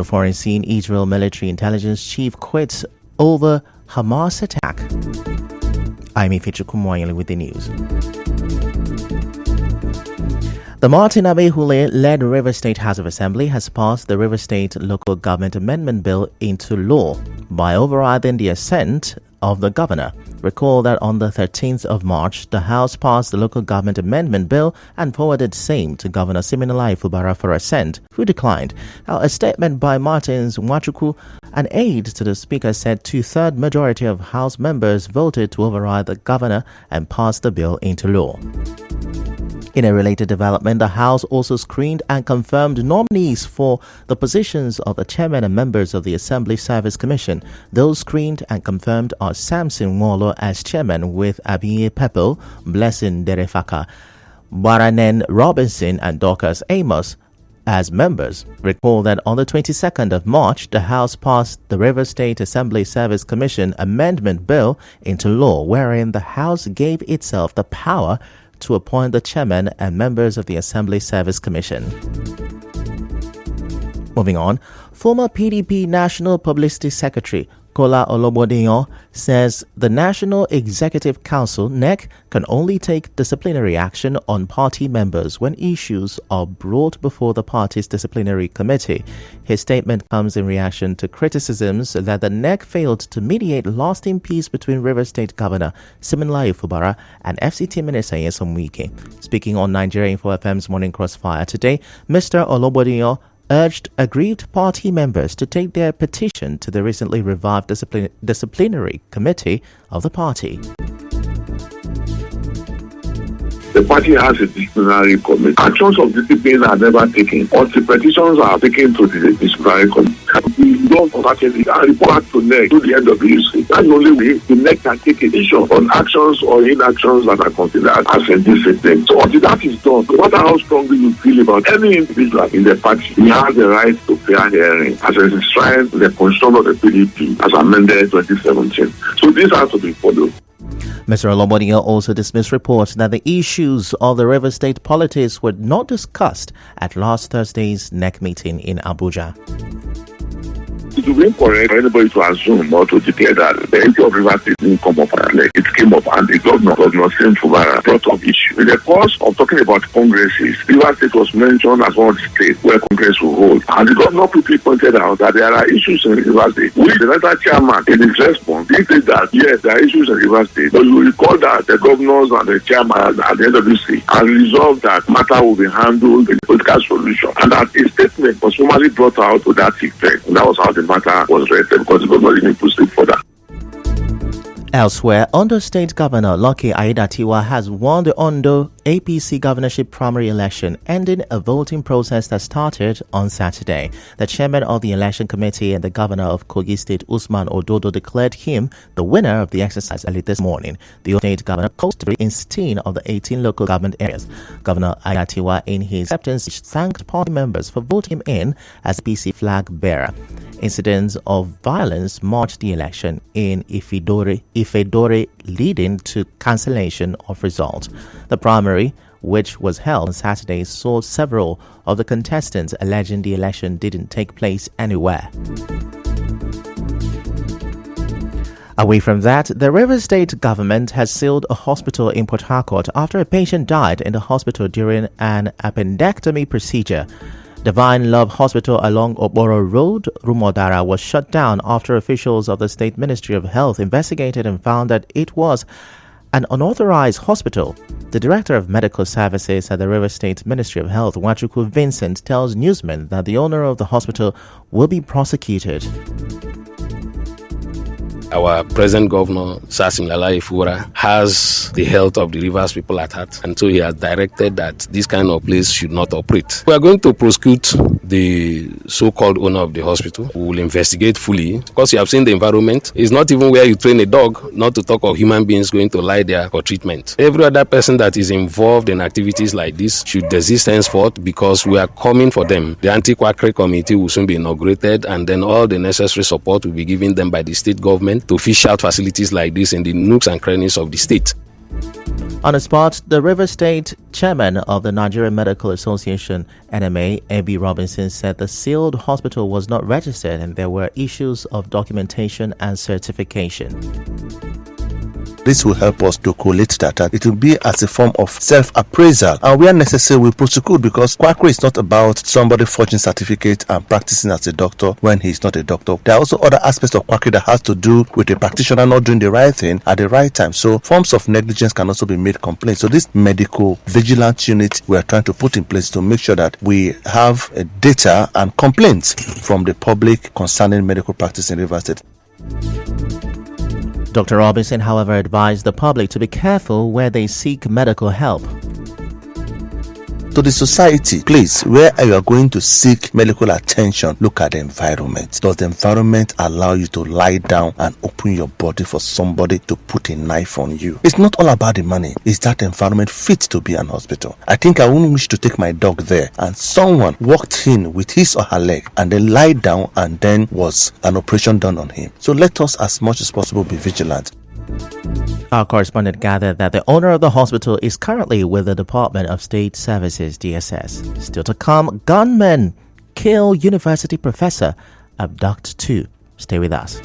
the foreign scene, Israel military intelligence chief quits over Hamas attack. I'm Ifechu Kumoyele with the news. The Martin Abehule-led River State House of Assembly has passed the River State Local Government Amendment Bill into law by overriding the assent of the governor. Recall that on the 13th of March, the House passed the Local Government Amendment Bill and forwarded same to Governor Siminalayi Fubara for assent, who declined. Now, a statement by Martins Nwachukwu, an aide to the Speaker, said two-thirds majority of House members voted to override the governor and pass the bill into law. In a related development, the House also screened and confirmed nominees for the positions of the chairman and members of the Assembly Service Commission. Those screened and confirmed are Samson Nwolo as chairman, with Abiye Pepple, Blessing Derefaka, Baranen Robinson and Dorcas Amos as members. Recall that on the 22nd of March, the House passed the River State Assembly Service Commission Amendment Bill into law, wherein the House gave itself the power to appoint the chairman and members of the Assembly Service Commission. Moving on, former PDP National Publicity Secretary Kola Olobodiyan says the National Executive Council (NEC) can only take disciplinary action on party members when issues are brought before the party's disciplinary committee. His statement comes in reaction to criticisms that the NEC failed to mediate lasting peace between River State Governor Siminalayi Fubara and FCT Minister Nyesom Wike. Speaking on Nigeria Info FM's Morning Crossfire today, Mr. Olobodiyan urged aggrieved party members to take their petition to the recently revived disciplinary committee of the party. The party has a disciplinary committee. Actions of discipline are never taken until petitions are taken to the disciplinary committee. We don't certainly report to NEC to the end of the history. That's the only way the NEC can take a decision on actions or inactions that are considered as a discipline. So until that is done, no matter how strongly you feel about any individual in the party, he has the right to fair hearing as enshrined in the constitution of the PDP as amended 2017. So this has to be followed. Mr. Olobodiyan also dismissed reports that the issues of the River State politics were not discussed at last Thursday's NEC meeting in Abuja. It would be incorrect for anybody to assume or to declare that the issue of River State didn't come up and it came up and the governor Sim Fubara brought up issue. In the course of talking about congresses, River State was mentioned as one of the states where Congress will hold. And the governor quickly pointed out that there are issues in River State. Which the letter chairman, in his response, he said that yes, there are issues in River State, but you recall that the governors and the chairman at the end of the day have resolved that matter will be handled in a political solution. And that a statement was formally brought out to that effect. And that was how the matter was read because the government didn't proceed further. Elsewhere, Ondo State Governor Lucky Aiyedatiwa has won the Ondo APC governorship primary election, ending a voting process that started on Saturday. The chairman of the election committee and the governor of Kogi State, Usman Ododo, declared him the winner of the exercise early this morning. The Ondo State Governor coasted in 16 of the 18 local government areas. Governor Aiyedatiwa, in his acceptance speech, thanked party members for voting him in as PC flag bearer. Incidents of violence marked the election in Ifedore, leading to cancellation of results. The primary, which was held on Saturday, saw several of the contestants alleging the election didn't take place anywhere. Away from that, the River State government has sealed a hospital in Port Harcourt after a patient died in the hospital during an appendectomy procedure. Divine Love Hospital along Oboro Road, Rumodara, was shut down after officials of the State Ministry of Health investigated and found that it was an unauthorized hospital. The Director of Medical Services at the River State Ministry of Health, Nwachukwu Vincent, tells newsmen that the owner of the hospital will be prosecuted. Our present governor, Siminalayi Fubara, has the health of the Rivers people at heart, and so he has directed that this kind of place should not operate. We are going to prosecute the so-called owner of the hospital. We will investigate fully, because you have seen the environment. It's not even where you train a dog, not to talk of human beings going to lie there for treatment. Every other person that is involved in activities like this should desist henceforth, because we are coming for them. The anti-quackery committee will soon be inaugurated, and then all the necessary support will be given them by the state government to fish out facilities like this in the nooks and crannies of the state. On the spot, the River State chairman of the Nigerian Medical Association, NMA, A.B. Robinson, said the sealed hospital was not registered and there were issues of documentation and certification. This will help us to collate data. It will be as a form of self-appraisal, and where necessary we prosecute, because quackery is not about somebody forging certificate and practicing as a doctor when he's not a doctor. There are also other aspects of quackery that has to do with a practitioner not doing the right thing at the right time. So forms of negligence can also be made complaints. So this medical vigilance unit we are trying to put in place to make sure that we have data and complaints from the public concerning medical practice in Rivers State. Dr. Robinson, however, advised the public to be careful where they seek medical help. To the society, please, where you are going to seek medical attention, look at the environment. Does the environment allow you to lie down and open your body for somebody to put a knife on you? It's not all about the money. Is that environment fit to be an hospital? I think I wouldn't wish to take my dog there and someone walked in with his or her leg and then lied down and then was an operation done on him. So let us, as much as possible, be vigilant. Our correspondent gathered that the owner of the hospital is currently with the Department of State Services, DSS. Still to come, gunmen kill university professor, abduct two. Stay with us.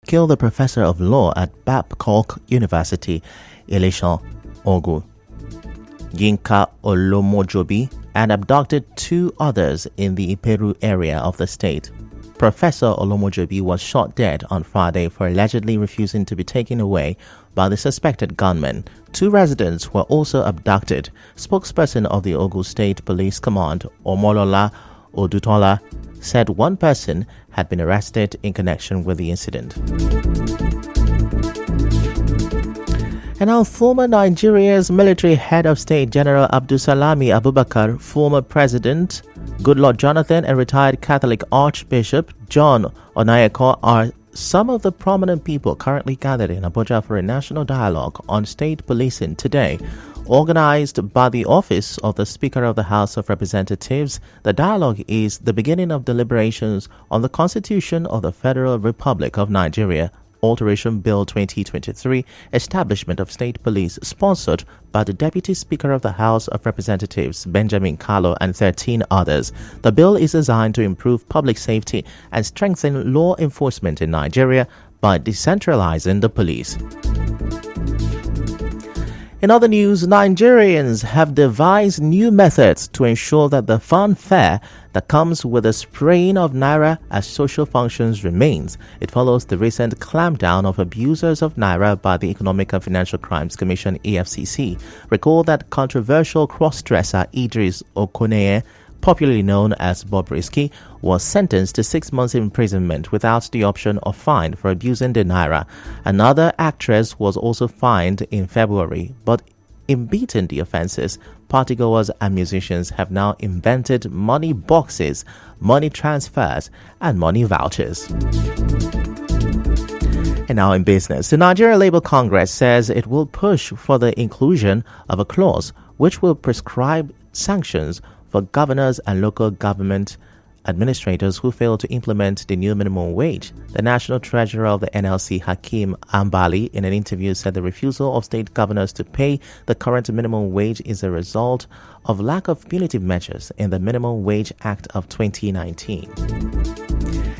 Killed the professor of law at Babcock University, Ileshan, Ogun, Yinka Olomojobi, and abducted two others in the Iperu area of the state. Professor Olomojobi was shot dead on Friday for allegedly refusing to be taken away by the suspected gunman. Two residents were also abducted. Spokesperson of the Ogun State Police Command, Omolola Odutola, said one person had been arrested in connection with the incident. And now, former Nigeria's military head of state, General Abdulsalami Abubakar, former President Goodluck Jonathan, and retired Catholic Archbishop John Onayeko are some of the prominent people currently gathered in Abuja for a national dialogue on state policing today. Organized by the Office of the Speaker of the House of Representatives, the dialogue is the beginning of deliberations on the Constitution of the Federal Republic of Nigeria, Alteration Bill 2023, Establishment of State Police, sponsored by the Deputy Speaker of the House of Representatives, Benjamin Kalu, and 13 others. The bill is designed to improve public safety and strengthen law enforcement in Nigeria by decentralizing the police. In other news, Nigerians have devised new methods to ensure that the fanfare that comes with the spraying of Naira as social functions remains. It follows the recent clampdown of abusers of Naira by the Economic and Financial Crimes Commission, EFCC. Recall that controversial cross-dresser Idris Okoneye, popularly known as Bob Risky, was sentenced to 6 months imprisonment without the option of fine for abusing the Naira. Another actress was also fined in February, but in beating the offenses, partygoers and musicians have now invented money boxes, money transfers, and money vouchers. And now in business, the Nigeria Labour Congress says it will push for the inclusion of a clause which will prescribe sanctions for governors and local government administrators who fail to implement the new minimum wage. The National Treasurer of the NLC, Hakeem Ambali, in an interview said the refusal of state governors to pay the current minimum wage is a result of lack of punitive measures in the Minimum Wage Act of 2019.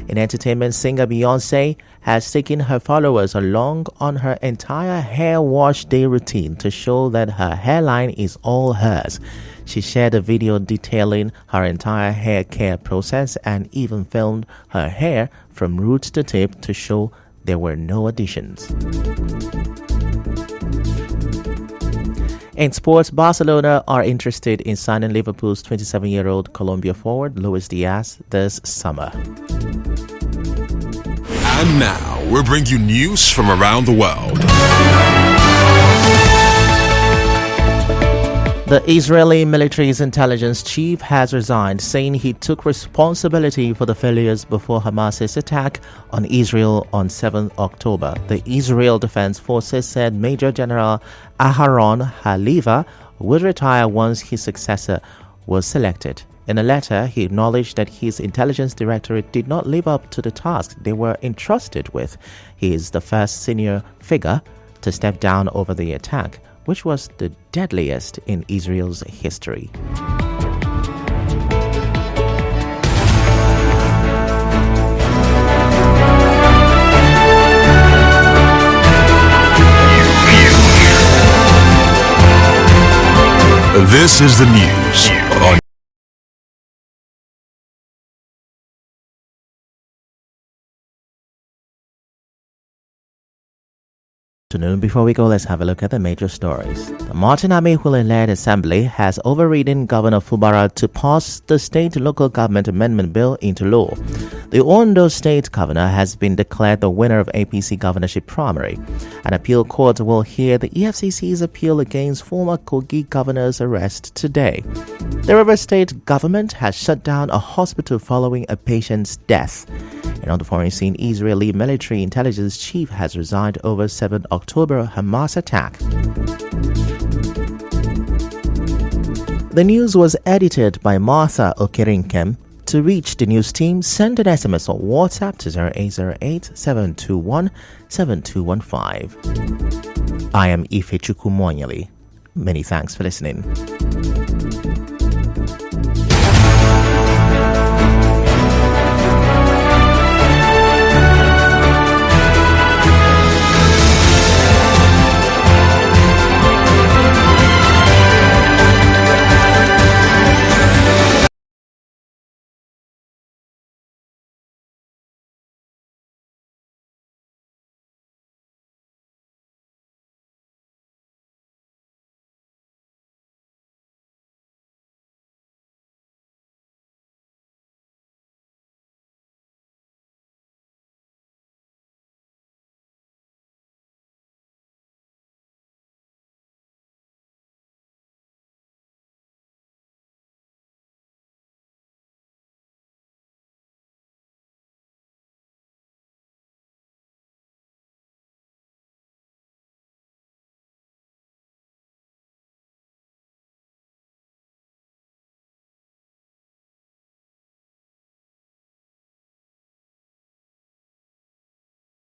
In entertainment, singer Beyonce has taken her followers along on her entire hair wash day routine to show that her hairline is all hers. She shared a video detailing her entire hair care process and even filmed her hair from roots to tip to show there were no additions. In sports, Barcelona are interested in signing Liverpool's 27-year-old Colombia forward Luis Diaz this summer. And now, we'll bring you news from around the world. The Israeli military's intelligence chief has resigned, saying he took responsibility for the failures before Hamas's attack on Israel on 7 October. The Israel Defense Forces said Major General Aharon Haliva would retire once his successor was selected. In a letter, he acknowledged that his intelligence directorate did not live up to the task they were entrusted with. He is the first senior figure to step down over the attack, which was the deadliest in Israel's history. This is the news on Before we go, let's have a look at the major stories. The Martin Amehule-led Assembly has overridden Governor Fubara to pass the state local government amendment bill into law. The Ondo State Governor has been declared the winner of APC governorship primary. An appeal court will hear the EFCC's appeal against former Kogi governor's arrest today. The River State government has shut down a hospital following a patient's death. And on the foreign scene, Israeli military intelligence chief has resigned over 7 October Hamas attack. The news was edited by Martha Okirinkem. To reach the news team, send an SMS or WhatsApp to 0808-721-7215. I am Ifechukwu Monyeli. Many thanks for listening.